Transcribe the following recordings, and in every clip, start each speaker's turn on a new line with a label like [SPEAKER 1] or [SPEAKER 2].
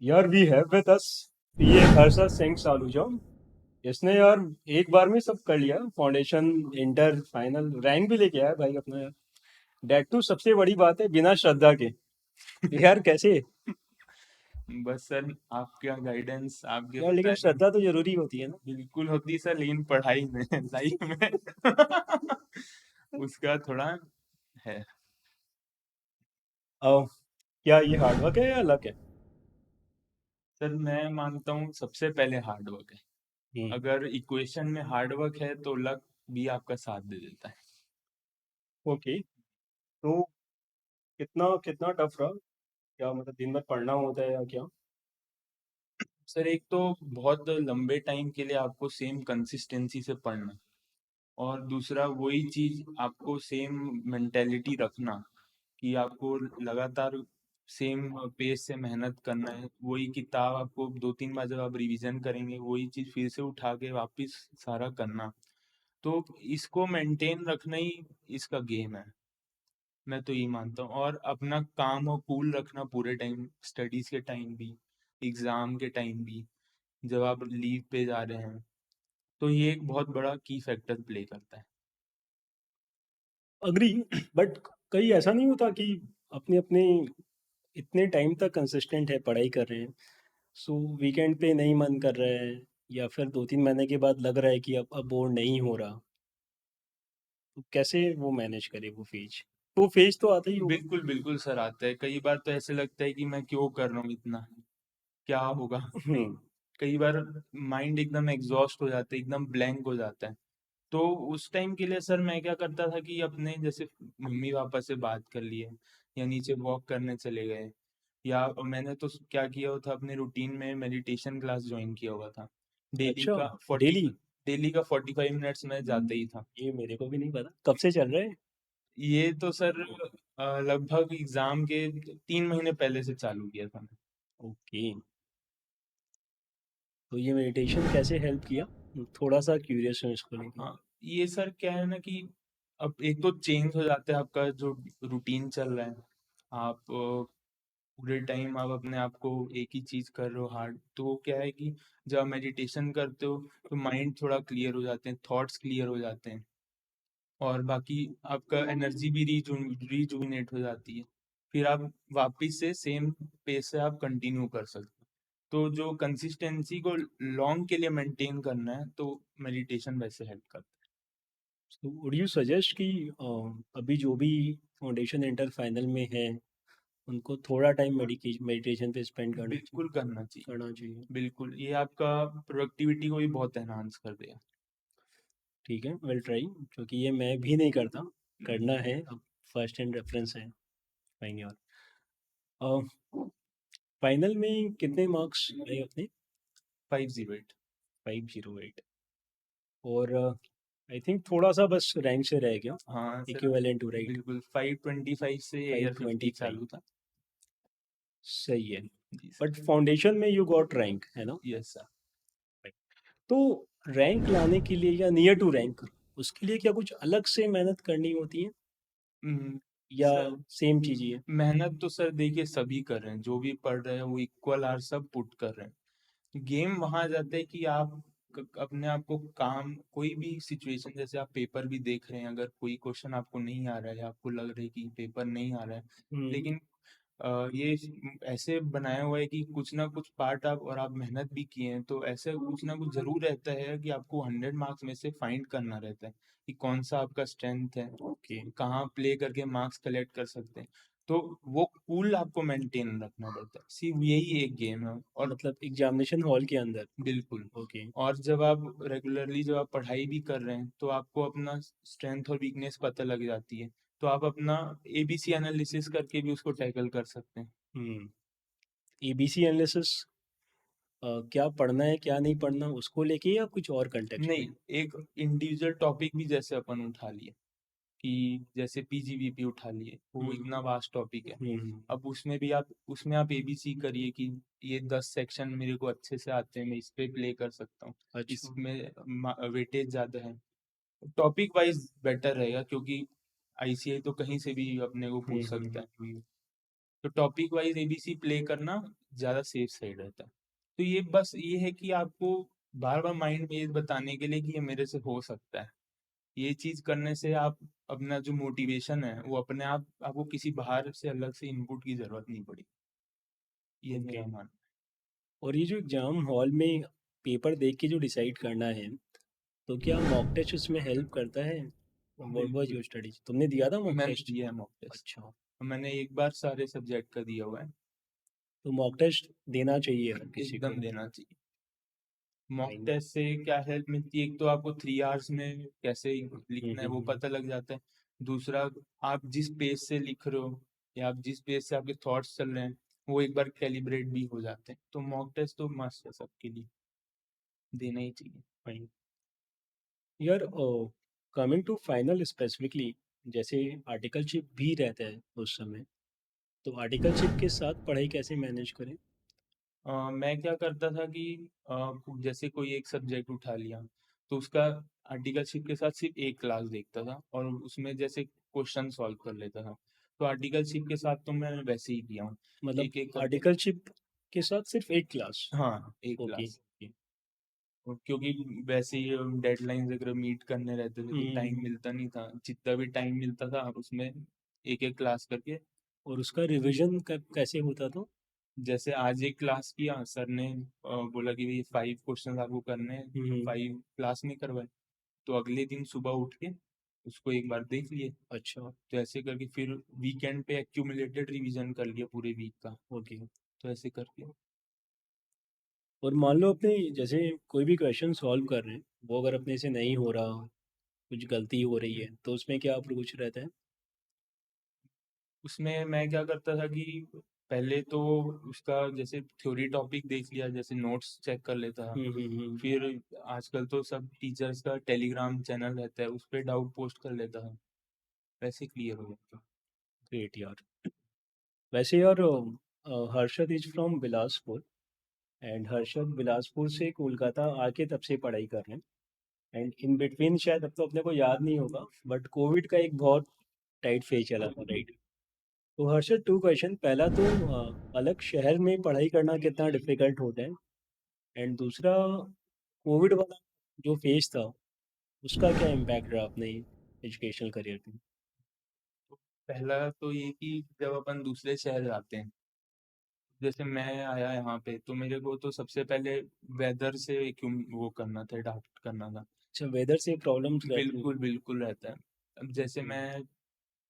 [SPEAKER 1] यार we have with us ये हर्षद सिंह सालूजा। इसने यार एक बार में सब कर लिया, फाउंडेशन, इंटर, फाइनल, रैंक भी लेके आया भाई अपना यार। डेट टू सबसे बड़ी बात है बिना श्रद्धा के। यार कैसे?
[SPEAKER 2] बस सर, आपका गाइडेंस, आपके
[SPEAKER 1] यार लेकिन
[SPEAKER 2] बताए।
[SPEAKER 1] श्रद्धा तो जरूरी होती है ना।
[SPEAKER 2] बिल्कुल होती है सर, लेकिन पढ़ाई में लाइफ में उसका थोड़ा है।
[SPEAKER 1] क्या ये हार्डवर्क है या लक है?
[SPEAKER 2] सर मैं मानता हूँ सबसे पहले हार्डवर्क है।
[SPEAKER 1] हम्म।
[SPEAKER 2] अगर इक्वेशन में हार्डवर्क है तो लक भी आपका साथ दे देता है।
[SPEAKER 1] ओके। तो कितना कितना टफ रहा? क्या मतलब दिन भर पढ़ना होता है या क्या?
[SPEAKER 2] सर एक तो बहुत लंबे टाइम के लिए आपको सेम कंसिस्टेंसी से पढ़ना, और दूसरा वही चीज आपको सेम मेंटेलिटी रखना कि आपको लगातार सेम पेस से मेहनत करना है। वही किताब आपको दो तीन बार जब आप रिवीजन करेंगे वही चीज फिर से उठा के वापस सारा करना। तो इसको मेंटेन रखना ही इसका गेम है। मैं तो यही मानता हूँ, और अपना काम और कूल रखना पूरे टाइम, स्टडीज के टाइम भी, एग्जाम के टाइम भी, जब आप लीव पे जा रहे हैं। तो ये एक बहुत बड़ा की फैक्टर प्ले करता है।
[SPEAKER 1] अग्री। बट कहीं ऐसा नहीं होता कि अपने अपने इतने टाइम तक कंसिस्टेंट है, पढ़ाई कर रहे हैं, सो वीकेंड पे नहीं मन कर रहा है, या फिर 2-3 महीने के बाद लग रहा है कि अब बोर नहीं हो रहा, तो कैसे वो मैनेज करे वो फेज तो आता ही होगा।
[SPEAKER 2] बिल्कुल बिल्कुल सर, आता है। कई बार तो ऐसे लगता है कि मैं क्यों कर रहा हूँ इतना, क्या होगा।
[SPEAKER 1] हम्म।
[SPEAKER 2] कई बार माइंड एकदम एग्जॉस्ट हो जाता है, एकदम ब्लैंक हो जाता है। तो उस टाइम के लिए सर मैं क्या करता था कि अपने जैसे मम्मी पापा से बात कर लिए, या नीचे वॉक करने चले गए, या मैंने तो क्या किया हुआ था, अपने रूटीन में मेडिटेशन क्लास ज्वाइन किया हुआ था। डेली
[SPEAKER 1] अच्छा।
[SPEAKER 2] का फोर्टी
[SPEAKER 1] डेली?
[SPEAKER 2] डेली का 45 मिनट्स में जाता ही था।
[SPEAKER 1] ये मेरे को भी नहीं पता कब से चल रहा है।
[SPEAKER 2] ये तो सर लगभग एग्जाम के 3 महीने पहले से चालू किया था।
[SPEAKER 1] ओके। तो ये मेडिटेशन कैसे हेल्प किया? थोड़ा सा क्यूरियस हूँ इसको लेके।
[SPEAKER 2] हाँ, ये सर क्या है ना कि अब एक तो चेंज हो जाता है आपका जो रूटीन चल रहा है। आप पूरे टाइम आप अपने आप को एक ही चीज कर रहे हो हार्ड, तो वो क्या है कि जब आप मेडिटेशन करते हो तो माइंड थोड़ा क्लियर हो जाते हैं, थॉट्स क्लियर हो जाते हैं, और बाकी आपका एनर्जी भी रिजुविनेट हो जाती है। फिर आप वापस से सेम पेस से आप कंटिन्यू कर सकते हो। तो जो कंसिस्टेंसी को लॉन्ग के लिए मेंटेन करना है तो मेडिटेशन वैसे हेल्प करता
[SPEAKER 1] तो वुड यू सजेस्ट कि अभी जो भी फाउंडेशन इंटर फाइनल में है, उनको थोड़ा टाइम मेडिटेशन पे स्पेंड
[SPEAKER 2] है।
[SPEAKER 1] करना चाहिए?
[SPEAKER 2] बिल्कुल करना चाहिए।
[SPEAKER 1] करना चाहिए।
[SPEAKER 2] बिल्कुल, ये आपका प्रोडक्टिविटी को भी बहुत एनहांस कर देगा।
[SPEAKER 1] ठीक है, विल ट्राई। क्योंकि ये मैं भी नहीं करता, करना है अब। फर्स्ट हैंड रेफरेंस है, पाएंगे। और फाइनल में कितने मार्क्स आए अपने?
[SPEAKER 2] 508।
[SPEAKER 1] 508। और आई थिंक थोड़ा सा बस रैंक से रह गया।
[SPEAKER 2] हाँ सर,
[SPEAKER 1] इक्विवेलेंट टू राइट।
[SPEAKER 2] बिल्कुल 525 से
[SPEAKER 1] फाइव
[SPEAKER 2] एयर
[SPEAKER 1] ट्वेंटी
[SPEAKER 2] 50
[SPEAKER 1] फाइव
[SPEAKER 2] चालू था।
[SPEAKER 1] सही है।
[SPEAKER 2] जी
[SPEAKER 1] बट
[SPEAKER 2] सर।
[SPEAKER 1] फाउंडेशन में यू गॉट रैंक है ना?
[SPEAKER 2] Yes sir.
[SPEAKER 1] तो रैंक लाने के लिए या नियर टू रैंक, उसके लिए क्या कुछ अलग से मेहनत करनी होती है,
[SPEAKER 2] हम्म,
[SPEAKER 1] या
[SPEAKER 2] सर
[SPEAKER 1] सेम चीज ही है?
[SPEAKER 2] मेहनत तो सर देखिए सभी कर रहे हैं, जो भी पढ़ रहे हैं वो इक्वल आर सब पुट कर रहे हैं। गेम वहां आ जाता है कि आप अपने आप को काम, कोई भी सिचुएशन, जैसे आप पेपर भी देख रहे हैं, अगर कोई क्वेश्चन आपको नहीं आ रहा है, आपको लग रहा है कि पेपर नहीं आ रहा है,
[SPEAKER 1] हम्म।
[SPEAKER 2] लेकिन ये ऐसे बनाया हुआ है कि कुछ ना कुछ पार्ट आप, और आप मेहनत भी किए हैं तो ऐसे कुछ ना कुछ जरूर रहता है कि आपको 100 मार्क्स में से फाइंड करना रहता है कि कौन सा आपका स्ट्रेंथ है,
[SPEAKER 1] ओके।
[SPEAKER 2] कहाँ प्ले करके मार्क्स कलेक्ट कर सकते हैं। तो वो कूल आपको मेंटेन रखना पड़ता है, सिर्फ यही एक गेम है। और
[SPEAKER 1] मतलब एग्जामिनेशन हॉल के अंदर?
[SPEAKER 2] बिल्कुल,
[SPEAKER 1] ओके।
[SPEAKER 2] और जब आप रेगुलरली जब आप पढ़ाई भी कर रहे हैं तो आपको अपना स्ट्रेंथ और वीकनेस पता लग जाती है। तो आप अपना एबीसी एनालिसिस करके भी उसको टैकल कर सकते हैं।
[SPEAKER 1] हम्म। एबीसी एनालिसिस, क्या पढ़ना है क्या नहीं पढ़ना उसको लेके, या कुछ और कंटेक्स्ट में?
[SPEAKER 2] नहीं, एक इंडिविजुअल टॉपिक भी जैसे अपन उठा लिए, कि जैसे पीजीबीपी उठा लिए, वो
[SPEAKER 1] हम्म।
[SPEAKER 2] इतना वास्ट टॉपिक है।
[SPEAKER 1] हम्म।
[SPEAKER 2] अब उसमें आप एबीसी करिए कि ये 10 सेक्शन मेरे को अच्छे से आते हैं, मैं इस पे प्ले कर सकता हूँ,
[SPEAKER 1] अच्छा।
[SPEAKER 2] इसमें वेटेज ज्यादा है। टॉपिक वाइज बेटर रहेगा, क्योंकि आईसीआई तो कहीं से भी अपने को
[SPEAKER 1] हम्म।
[SPEAKER 2] पूछ सकता है। तो टॉपिक वाइज एबीसी प्ले करना ज़्यादा सेफ साइड रहता है। तो ये बस ये है कि आपको बार बार माइंड में ये बताने के लिए कि ये मेरे से हो सकता है, ये चीज़ करने से आप अपना जो मोटिवेशन है वो अपने आप, आपको किसी बाहर से अलग से इनपुट की ज़रूरत नहीं पड़ी। ये
[SPEAKER 1] ओके।
[SPEAKER 2] मेरा मानना
[SPEAKER 1] और ये जो एग्जाम हॉल में पेपर देख के जो डिसाइड करना है, तो क्या मॉक टेस्ट उसमें हेल्प करता है?
[SPEAKER 2] है।
[SPEAKER 1] व्हाट वाज
[SPEAKER 2] बिल्कुल।
[SPEAKER 1] योर स्टडीज, तुमने दिया था मॉक
[SPEAKER 2] मैंने
[SPEAKER 1] टेस्ट?
[SPEAKER 2] दिया है मॉक टेस्ट।
[SPEAKER 1] अच्छा।
[SPEAKER 2] मैंने एक बार सारे सब्जेक्ट का दिया हुआ है।
[SPEAKER 1] तो मॉक टेस्ट देना चाहिए हर किसी को।
[SPEAKER 2] एकदम देना चाहिए। Mock
[SPEAKER 1] fine.
[SPEAKER 2] टेस्ट से क्या हेल्प मिलती है, एक तो आपको 3 आवर्स में कैसे लिखना है वो
[SPEAKER 1] हम्म।
[SPEAKER 2] पता लग जाता है। दूसरा, आप जिस पेज से लिख रहे हो या आप जिस पेज से आपके थॉट्स चल रहे हैं वो एक बार कैलिब्रेट भी हो जाते हैं। तो मॉक टेस्ट तो मस्त है, सबके लिए देना ही चाहिए।
[SPEAKER 1] फाइन। यार, कमिंग टू फाइनल स्पेसिफिकली, जैसे आर्टिकलशिप भी रहता है उस समय, तो आर्टिकलशिप के साथ पढ़ाई कैसे मैनेज करें?
[SPEAKER 2] मैं क्या करता था कि जैसे कोई एक सब्जेक्ट उठा लिया तो उसका आर्टिकलशिप के साथ सिर्फ एक क्लास देखता था और उसमें जैसे क्वेश्चन सॉल्व कर लेता था। तो आर्टिकलशिप के साथ तो मैं वैसे ही किया हूँ,
[SPEAKER 1] मतलब
[SPEAKER 2] एक एक करके।
[SPEAKER 1] आर्टिकलशिप के साथ सिर्फ एक क्लास?
[SPEAKER 2] हाँ, एक
[SPEAKER 1] ओके
[SPEAKER 2] क्लास।
[SPEAKER 1] ओके।
[SPEAKER 2] क्योंकि वैसे ही डेडलाइंस अगर मीट करने रहते थे तो टाइम
[SPEAKER 1] हम्म।
[SPEAKER 2] मिलता नहीं था, जितना भी टाइम मिलता था उसमें एक एक क्लास करके।
[SPEAKER 1] और उसका रिवीजन कैसे होता था?
[SPEAKER 2] जैसे आज एक क्लास किया सर ने, बोला कि भाई 5 क्वेश्चन आपको करने हैं,
[SPEAKER 1] हम्म।
[SPEAKER 2] 5 क्लास में करवाए। तो अगले दिन सुबह उठ के उसको एक बार देख लिए।
[SPEAKER 1] अच्छा।
[SPEAKER 2] तो ऐसे करके फिर वीकेंड पे एक्यूमुलेटेड रिवीजन कर लिया पूरे वीक का।
[SPEAKER 1] ओके।
[SPEAKER 2] तो ऐसे करके।
[SPEAKER 1] और मान लो अपने जैसे कोई भी क्वेश्चन सॉल्व कर रहे हैं, वो अगर अपने से नहीं हो रहा, कुछ गलती हो रही है, तो उसमें क्या अप्रोच रहता है?
[SPEAKER 2] उसमें मैं क्या करता था कि पहले तो उसका जैसे थ्योरी टॉपिक देख लिया, जैसे नोट्स चेक कर लेता था।
[SPEAKER 1] हम्म।
[SPEAKER 2] फिर आजकल तो सब टीचर्स का टेलीग्राम चैनल रहता है, उस पर डाउट पोस्ट कर लेता था, वैसे क्लियर हो जाता।
[SPEAKER 1] ग्रेट यार। वैसे यार, Harshad is from Bilaspur, and Harshad Bilaspur से कोलकाता आके तब से पढ़ाई कर रहे हैं, एंड इन बिटवीन शायद अब तो अपने को याद नहीं होगा, बट कोविड का एक बहुत टाइट फेज चला था, राइट? तो हर्षद, टू क्वेश्चन। पहला तो अलग शहर में पढ़ाई करना कितना डिफिकल्ट होता है, एंड दूसरा, कोविड वाला जो फेज था, उसका क्या इम्पैक्ट रहा अपने एजुकेशनल करियर पे?
[SPEAKER 2] तो पहला तो ये कि जब अपन दूसरे शहर जाते हैं, जैसे मैं आया यहाँ पे तो मेरे को तो सबसे पहले वेदर से क्यों वो करना था, अडाप्ट करना था।
[SPEAKER 1] अच्छा, वेदर से प्रॉब्लम्स रहती
[SPEAKER 2] बिल्कुल बिल्कुल रहता है। अब जैसे
[SPEAKER 1] हैं।
[SPEAKER 2] मैं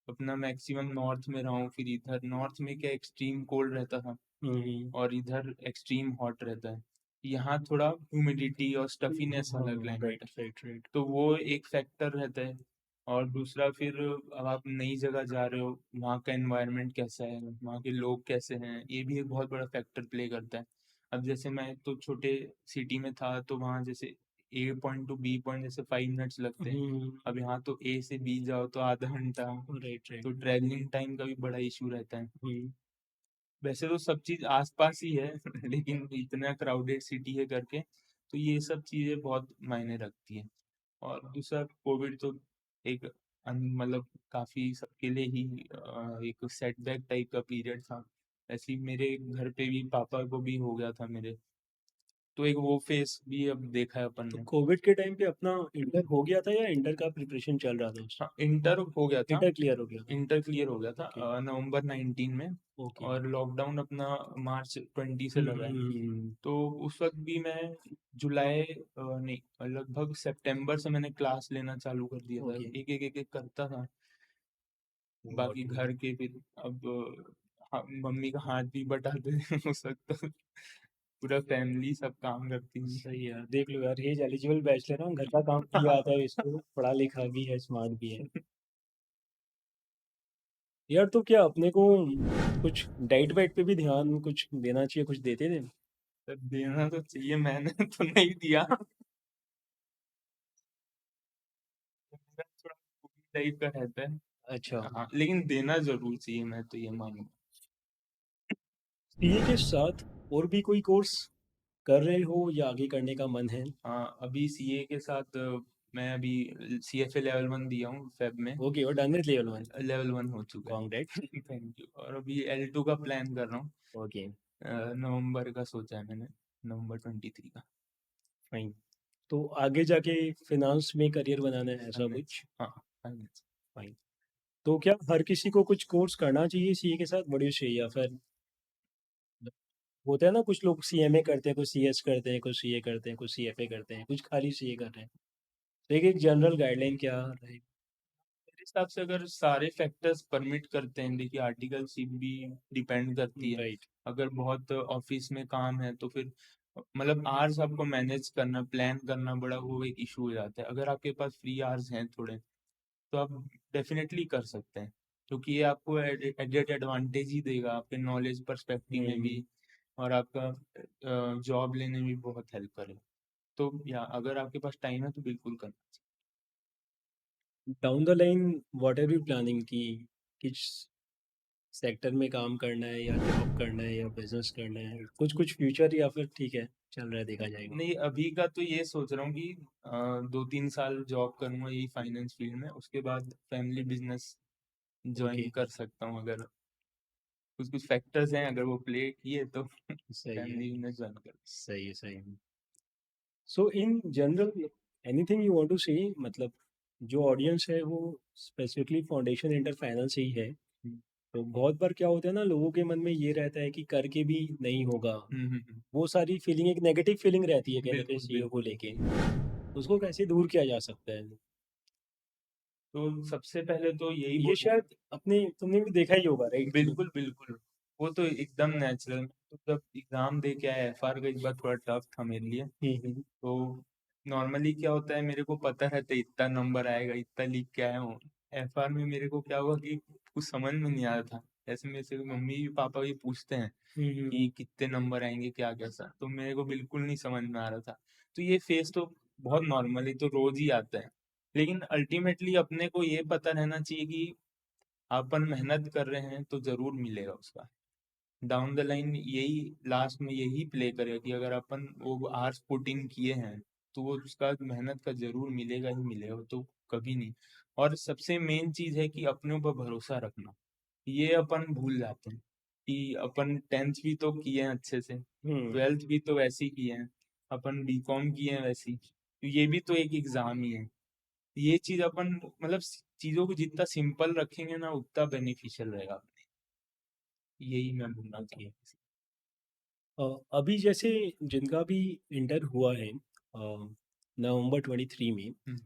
[SPEAKER 2] अपना मैक्सिमम नॉर्थ में रहा हूँ, फिर इधर नॉर्थ में क्या एक्सट्रीम कोल्ड रहता था
[SPEAKER 1] हम्म।
[SPEAKER 2] और इधर एक्सट्रीम हॉट रहता है। यहाँ थोड़ा ह्यूमिडिटी और स्टफीनेस वाला
[SPEAKER 1] हाँ,
[SPEAKER 2] क्लाइमेट है,
[SPEAKER 1] राइट राइट राइट।
[SPEAKER 2] तो वो एक फैक्टर रहता है। और दूसरा फिर अब आप नई जगह जा रहे हो, वहाँ का एनवायरनमेंट कैसा है, वहाँ के लोग कैसे हैं, ये भी एक बहुत बड़ा फैक्टर प्ले करता है। अब जैसे मैं तो छोटे सिटी में था तो वहाँ जैसे ए पॉइंट टू बी पॉइंट जैसे 5 मिनट्स लगते हैं। अब यहाँ तो ए से बी जाओ तो आधा घंटा।
[SPEAKER 1] राइट
[SPEAKER 2] तो
[SPEAKER 1] राइट।
[SPEAKER 2] ट्रैवलिंग टाइम का भी बड़ा इशू रहता है।
[SPEAKER 1] हम्म।
[SPEAKER 2] वैसे तो सब चीज आसपास ही है लेकिन इतना क्राउडेड सिटी है करके, तो ये सब चीजें बहुत मायने रखती है। और दूसरा, कोविड तो एक मतलब काफी सबके लिए ही एक सेटबैक टाइप का पीरियड था। ऐसे ही मेरे घर पे भी पापा को भी हो गया था मेरे, तो एक वो फेस भी अब देखा है अपन
[SPEAKER 1] तो
[SPEAKER 2] ने।
[SPEAKER 1] कोविड के टाइम पे अपना इंटर हो गया था या इंटर का प्रिपरेशन चल रहा था उस?
[SPEAKER 2] हाँ, इंटर हो गया था।
[SPEAKER 1] इंटर क्लियर हो गया था।
[SPEAKER 2] इंटर क्लियर हो गया था
[SPEAKER 1] ओके
[SPEAKER 2] नवंबर 19 में।
[SPEAKER 1] ओके।
[SPEAKER 2] और लॉकडाउन अपना मार्च 20 से लगा है।
[SPEAKER 1] हम्म।
[SPEAKER 2] तो उस वक्त भी मैं जुलाई नहीं, लगभग सितंबर से मैंने क्लास लेना चालू कर दिया था,
[SPEAKER 1] ओके।
[SPEAKER 2] एक एक करता था। बाकी
[SPEAKER 1] गॉट इट।
[SPEAKER 2] घर के फिर अब मम्मी का हाथ भी बटाते थे उस वक्त तो पूरा फैमिली सब काम करती थी।
[SPEAKER 1] सही है, देख लो यार, एज एलिजिबल बैचलर हूँ, घर का काम भी आता है इसको, पढ़ा लिखा भी है, स्मार्ट भी है। यार, तो क्या अपने को कुछ डाइट वाइट पे भी ध्यान कुछ देना चाहिए, कुछ देते थे?
[SPEAKER 2] तो देना तो चाहिए, मैंने तो नहीं दिया। मेरा थोड़ा टाइप का रहता
[SPEAKER 1] अच्छा।
[SPEAKER 2] है। हाँ, लेकिन देना जरूर चाहिए, मैं तो ये मानूंगा।
[SPEAKER 1] सीए के साथ और भी कोई कोर्स कर रहे हो या आगे करने का मन है?
[SPEAKER 2] हाँ, अभी सीए के साथ मैं अभी CFA लेवल 1 दिया हूँ फेब में।
[SPEAKER 1] ओके, और डन विद लेवल 1?
[SPEAKER 2] लेवल 1 हो चुका है।
[SPEAKER 1] कांग्रेट्स।
[SPEAKER 2] Thank you. और अभी L2 का प्लान कर रहा हूँ।
[SPEAKER 1] ओके,
[SPEAKER 2] नवंबर का सोचा है मैंने, नवंबर 23 का।
[SPEAKER 1] फाइन। तो आगे जाके फाइनेंस में करियर बनाना है, ऐसा
[SPEAKER 2] फाइनेंस,
[SPEAKER 1] कुछ?
[SPEAKER 2] हाँ फाइनेंस।
[SPEAKER 1] फाइन। तो क्या हर किसी को कुछ कोर्स करना चाहिए सीए के साथ, बड़ी चाहिए, या फिर होता है ना, कुछ लोग सीएमए करते हैं, कुछ सीएस करते हैं, कुछ सीए करते हैं, कुछ सीएफए करते हैं, कुछ खाली सीए कर रहे हैं? तो एक जनरल गाइडलाइन क्या रहे?
[SPEAKER 2] मेरे हिसाब से अगर सारे फैक्टर्स परमिट करते हैं, देखिए आर्टिकल शिप भी डिपेंड करती है।
[SPEAKER 1] राइट।
[SPEAKER 2] अगर बहुत ऑफिस में काम है तो फिर मतलब आवर्स आपको मैनेज करना, प्लान करना, बड़ा वो एक इशू हो जाता है। अगर आपके पास फ्री आवर्स हैं थोड़े, तो आप डेफिनेटली कर सकते हैं, क्योंकि ये आपको एडेड एडवांटेज ही देगा आपके नॉलेज पर्सपेक्टिव में भी,
[SPEAKER 1] हम्म।
[SPEAKER 2] और आपका जॉब लेने में भी बहुत हेल्प करेगा। तो या अगर आपके पास टाइम है तो बिल्कुल करना चाहिए।
[SPEAKER 1] Down the line what are you planning, कि किस सेक्टर में काम करना है, या जॉब करना है, या बिजनेस करना है, कुछ कुछ फ्यूचर, या फिर ठीक है चल रहा है, देखा जाएगा?
[SPEAKER 2] नहीं, अभी का तो ये सोच रहा हूँ कि 2-3 साल जॉब करूंगा यही फाइनेंस फील्ड में, उसके बाद फैमिली बिजनेस
[SPEAKER 1] ओके,
[SPEAKER 2] ज्वाइन कर सकता हूँ। अगर कुछ कुछ फैक्टर्स हैं, अगर वो प्ले किए तो
[SPEAKER 1] सही है,
[SPEAKER 2] फैमिली बिजनेस ज्वाइन कर।
[SPEAKER 1] सही है, सही है। So in general, anything you want to say, मतलब जो ऑडियंस है वो स्पेसिफिकली फाउंडेशन इंटर फाइनल से ही है, तो बहुत बार क्या होता है ना, लोगों के मन में ये रहता है कि करके भी नहीं होगा। वो सारी फीलिंग, एक नेगेटिव फीलिंग रहती है कहीं ना कहीं
[SPEAKER 2] बिल्कुल
[SPEAKER 1] सीईओ को
[SPEAKER 2] बिल्कुल।
[SPEAKER 1] लेके। उसको कैसे दूर किया जा सकता है?
[SPEAKER 2] तो सबसे पहले तो यही
[SPEAKER 1] ये
[SPEAKER 2] बोलूँ।
[SPEAKER 1] शायद अपने तुमने भी देखा ही होगा, राइट?
[SPEAKER 2] बिल्कुल बिल्कुल, वो तो एकदम नेचुरल। तो जब एग्जाम दे के आया FR का, इस बार थोड़ा टफ था मेरे लिए।
[SPEAKER 1] हम्म।
[SPEAKER 2] तो नॉर्मली क्या होता है, मेरे को पता रहता है इतना नंबर आएगा, इतना लिख के आया हूँ। FR में मेरे को क्या हुआ कि कुछ समझ में नहीं आ रहा था। ऐसे मेरे से मम्मी पापा भी पूछते हैं
[SPEAKER 1] हम्म।
[SPEAKER 2] कि कितने नंबर आएंगे, क्या कैसा, तो मेरे को बिल्कुल नहीं समझ में आ रहा था। तो ये फेस तो बहुत नॉर्मली तो रोज ही आता है। लेकिन अल्टीमेटली अपने को ये पता रहना चाहिए कि अपन मेहनत कर रहे हैं तो जरूर मिलेगा उसका। डाउन द लाइन यही लास्ट में यही प्ले करेगा कि अगर अपन वो आर्स पुट इन किए हैं, तो वो उसका मेहनत का जरूर मिलेगा ही मिलेगा, वो तो कभी नहीं। और सबसे मेन चीज है कि अपने ऊपर भरोसा रखना। ये अपन भूल जाते हैं कि अपन 10th भी तो किए हैं अच्छे से,
[SPEAKER 1] हम्म।
[SPEAKER 2] 12th भी तो वैसे ही किए हैं, अपन BCom किए हैं वैसे ही, तो ये भी तो एक एग्जाम ही है। ये चीज अपन मतलब चीजों को जितना सिंपल रखेंगे ना, उतना बेनिफिशियल रहेगा अपने। यही मैं बोलना
[SPEAKER 1] ओके।
[SPEAKER 2] चाहूँगा।
[SPEAKER 1] अभी जैसे जिनका भी इंटर हुआ है नवंबर 23 में,
[SPEAKER 2] हम्म,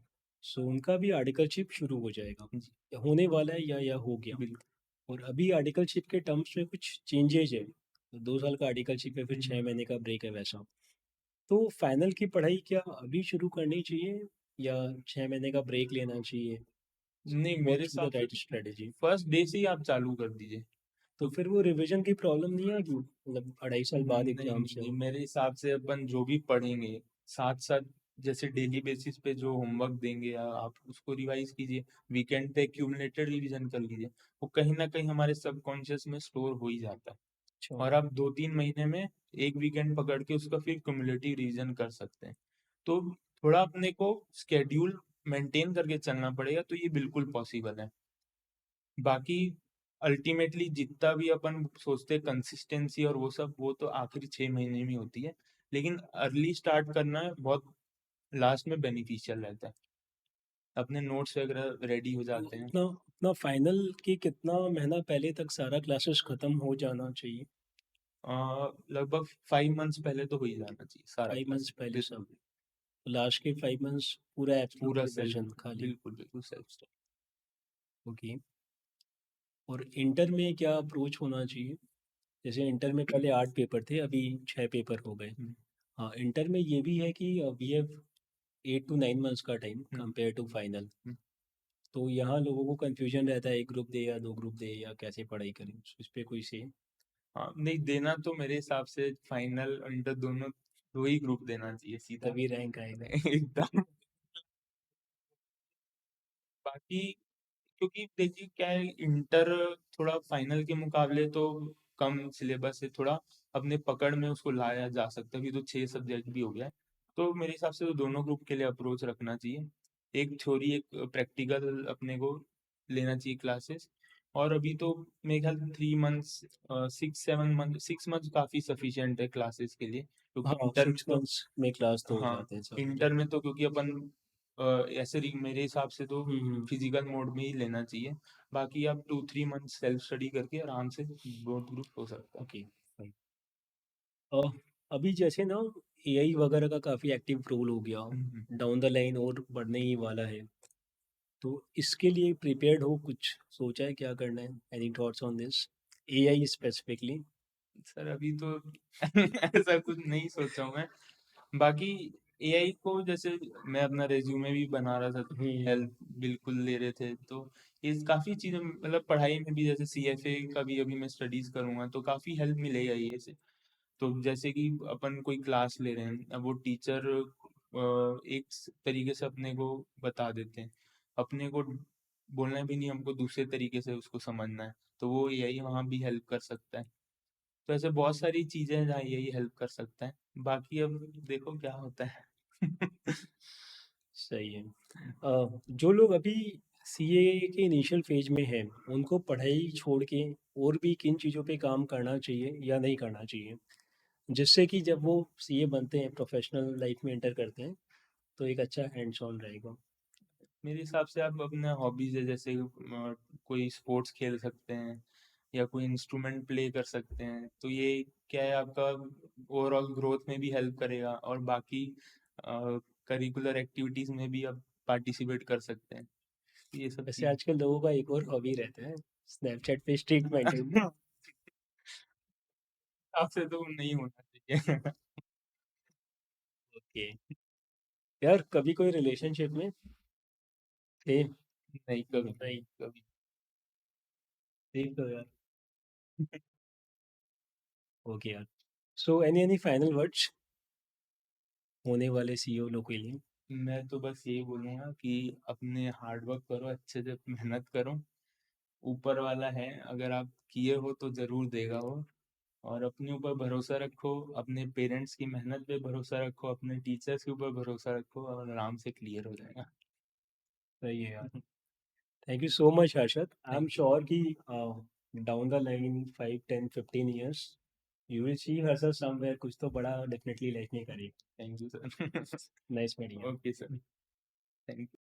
[SPEAKER 1] सो उनका भी आर्टिकलशिप शुरू हो जाएगा,
[SPEAKER 2] जी
[SPEAKER 1] या होने वाला है, या हो गया?
[SPEAKER 2] बिल्कुल।
[SPEAKER 1] और अभी आर्टिकलशिप के टर्म्स में कुछ चेंजेज है, तो 2 साल का आर्टिकलशिप है, फिर
[SPEAKER 2] हम्म,
[SPEAKER 1] 6 महीने का ब्रेक है, वैसा। तो फाइनल की पढ़ाई क्या अभी शुरू करनी चाहिए, या 6 महीने का ब्रेक लेना चाहिए?
[SPEAKER 2] नहीं, मेरे
[SPEAKER 1] व्हाट्स द
[SPEAKER 2] हिसाब से
[SPEAKER 1] राइट स्ट्रेटेजी?
[SPEAKER 2] फर्स्ट डे से ही आप चालू कर दीजिए।
[SPEAKER 1] तो
[SPEAKER 2] तो
[SPEAKER 1] फिर वो रिवीजन की प्रॉब्लम नहीं आएगी, मतलब 2.5 साल बाद
[SPEAKER 2] नहीं
[SPEAKER 1] एग्जाम से?
[SPEAKER 2] नहीं, मेरे हिसाब से अपन जो भी पढ़ेंगे साथ साथ, जैसे डेली बेसिस पे जो होमवर्क देंगे आप उसको रिवाइज कीजिए। वीकेंड पे एक्यूमुलेटेड रिवीजन कर लीजिए। वो कहीं ना कहीं हमारे सबकॉन्शियस में स्टोर हो ही जाता है।
[SPEAKER 1] अच्छा।
[SPEAKER 2] और आप 2-3 महीने में एक वीकेंड पकड़ के उसका फिर क्यूमुलेटिव रिवीजन कर सकते हैं। तो थोड़ा अपने को स्केड्यूल मेंटेन करके चलना पड़ेगा, तो ये बिल्कुल पॉसिबल है। बाकी अल्टीमेटली जितना भी अपन सोचते हैं कंसिस्टेंसी और वो सब, वो तो आखिरी 6 महीने में होती है। लेकिन अर्ली स्टार्ट करना बहुत लास्ट में बेनिफिशियल रहता है। अपने नोट्स वगैरह रेडी हो
[SPEAKER 1] तो
[SPEAKER 2] जाते हैं।
[SPEAKER 1] अपना अपना फाइनल के कितना महीना पहले तक सारा क्लासेस खत्म हो जाना चाहिए?
[SPEAKER 2] लगभग 5 मंथ्स पहले तो हो ही जाना चाहिए सारा
[SPEAKER 1] 5 मंथ्स
[SPEAKER 2] क्लास।
[SPEAKER 1] पहले
[SPEAKER 2] बिल्कुल
[SPEAKER 1] सब? लास्ट के 5 मंथ्स पूरा एब्सोल्यूट
[SPEAKER 2] पूरा सेल्फ,
[SPEAKER 1] प्रिपरेशन खाली?
[SPEAKER 2] बिल्कुल बिल्कुल सेल्फ।
[SPEAKER 1] ओके। और इंटर में क्या अप्रोच होना चाहिए? जैसे इंटर में पहले 8 पेपर थे, अभी 6 पेपर हो गए।
[SPEAKER 2] हम्म,
[SPEAKER 1] हाँ, इंटर में ये भी है कि वी हैव 8 to 9 मंथ्स का time
[SPEAKER 2] hmm,
[SPEAKER 1] compare to final.
[SPEAKER 2] Hmm.
[SPEAKER 1] तो यहाँ लोगों को कंफ्यूजन रहता है, एक ग्रुप दे या 2 ग्रुप दे, या कैसे पढ़ाई करें, इस पे कोई से?
[SPEAKER 2] हाँ नहीं, देना तो मेरे हिसाब से फाइनल इंटर दोनों दो ही ग्रुप देना चाहिए सीधा।
[SPEAKER 1] तभी रैंक आएगा।
[SPEAKER 2] एकदम। बाकी क्योंकि देखिए क्या है, इंटर थोड़ा फाइनल के मुकाबले तो कम सिलेबस है, थोड़ा अपने पकड़ में उसको लाया जा सकता है, अभी तो 6 सब्जेक्ट भी हो गया है। तो मेरे हिसाब से तो दोनों ग्रुप के लिए अप्रोच रखना चाहिए। एक थ्योरी एक प्रैक्टिकल अपने को लेना चाहिए क्लासेस। और अभी तो मेरे ख्याल 3 मंथ्स 6 7 मंथ 6 मंथ काफ़ी सफिशिएंट है क्लासेस के लिए, क्योंकि
[SPEAKER 1] हाँ,
[SPEAKER 2] इंटर में
[SPEAKER 1] 6
[SPEAKER 2] तो
[SPEAKER 1] मंथ्स में क्लास तो हो
[SPEAKER 2] हाँ
[SPEAKER 1] जाते हैं सब के।
[SPEAKER 2] इंटर में तो क्योंकि अपन ऐसे मेरे हिसाब से तो
[SPEAKER 1] हम्म।
[SPEAKER 2] फिजिकल मोड में ही लेना चाहिए। बाकी आप 2 3 मंथ सेल्फ स्टडी करके आराम से बोर्ड ग्रुप हो सकता है।
[SPEAKER 1] ओके। अभी जैसे ना एआई वगैरह का काफ़ी एक्टिव रोल हो गया,
[SPEAKER 2] हम्म।
[SPEAKER 1] डाउन द लाइन और बढ़ने ही वाला है, तो इसके लिए प्रिपेयर्ड हो, कुछ सोचा है क्या करना है? Any thoughts on this, AI specifically?
[SPEAKER 2] Sir अभी तो ऐसा कुछ नहीं सोचा हूँ मैं। बाकी एआई को जैसे मैं अपना रेज्यूमे भी बना रहा था,
[SPEAKER 1] हम्म।
[SPEAKER 2] हेल्प बिल्कुल ले रहे थे, तो ये काफी चीजें मतलब पढ़ाई में भी जैसे सीएफए का भी अभी मैं स्टडीज करूंगा तो काफी हेल्प मिलेगा ये से। तो जैसे कि अपन कोई क्लास ले रहे हैं, अब वो टीचर एक तरीके से अपने को बता देते हैं, अपने को बोलना भी नहीं, हमको दूसरे तरीके से उसको समझना है, तो वो एआई वहाँ भी हेल्प कर सकता है। तो ऐसे बहुत सारी चीजें हैं जहाँ यही हेल्प कर सकता है। बाकी अब देखो क्या होता है।
[SPEAKER 1] सही है। जो लोग अभी सीए के इनिशियल फेज में हैं, उनको पढ़ाई छोड़ के और भी किन चीज़ों पे काम करना चाहिए या नहीं करना चाहिए, जिससे कि जब वो सीए बनते हैं, प्रोफेशनल लाइफ में एंटर करते हैं, तो एक अच्छा हैंड्स ऑन रहेगा?
[SPEAKER 2] मेरे हिसाब से आप अपने हॉबीज है जैसे कोई स्पोर्ट्स खेल सकते हैं या कोई इंस्ट्रूमेंट प्ले कर सकते हैं, तो ये क्या है आपका ओवरऑल ग्रोथ में भी हेल्प करेगा, और बाकी करिकुलर एक्टिविटीज में भी आप पार्टिसिपेट कर सकते हैं, तो ये सब
[SPEAKER 1] वैसे
[SPEAKER 2] चीज़।
[SPEAKER 1] आजकल लोगों का एक और हॉबी रहता है, स्नैपचैट पे स्ट्रीक मेंटेन।
[SPEAKER 2] आपसे तो नहीं होना चाहिए।
[SPEAKER 1] ओके। यार, कभी कोई रिलेशनशिप में थे?
[SPEAKER 2] नहीं, कभी नहीं,
[SPEAKER 1] नहीं।
[SPEAKER 2] कभी।
[SPEAKER 1] देख लो यार। ओके यार। So any any final words होने वाले सीईओ लोग के लिए?
[SPEAKER 2] मैं तो बस यही बोलूंगा कि अपने हार्ड वर्क करो, अच्छे से मेहनत करो, ऊपर वाला है, अगर आप किए हो तो जरूर देगा वो। और अपने ऊपर भरोसा रखो, अपने पेरेंट्स की मेहनत पे भरोसा रखो, अपने टीचर्स के ऊपर भरोसा रखो, और आराम से क्लियर हो जाएगा।
[SPEAKER 1] सही है यार। Thank you so much Harshad. I am
[SPEAKER 2] thank you.
[SPEAKER 1] Sure कि down the line 5 10 15 years you will see Harshad somewhere, कुछ तो बड़ा डेफिनेटली लाइफ में करेगी।
[SPEAKER 2] Thank you sir.
[SPEAKER 1] Nice meeting.
[SPEAKER 2] Okay sir. Thank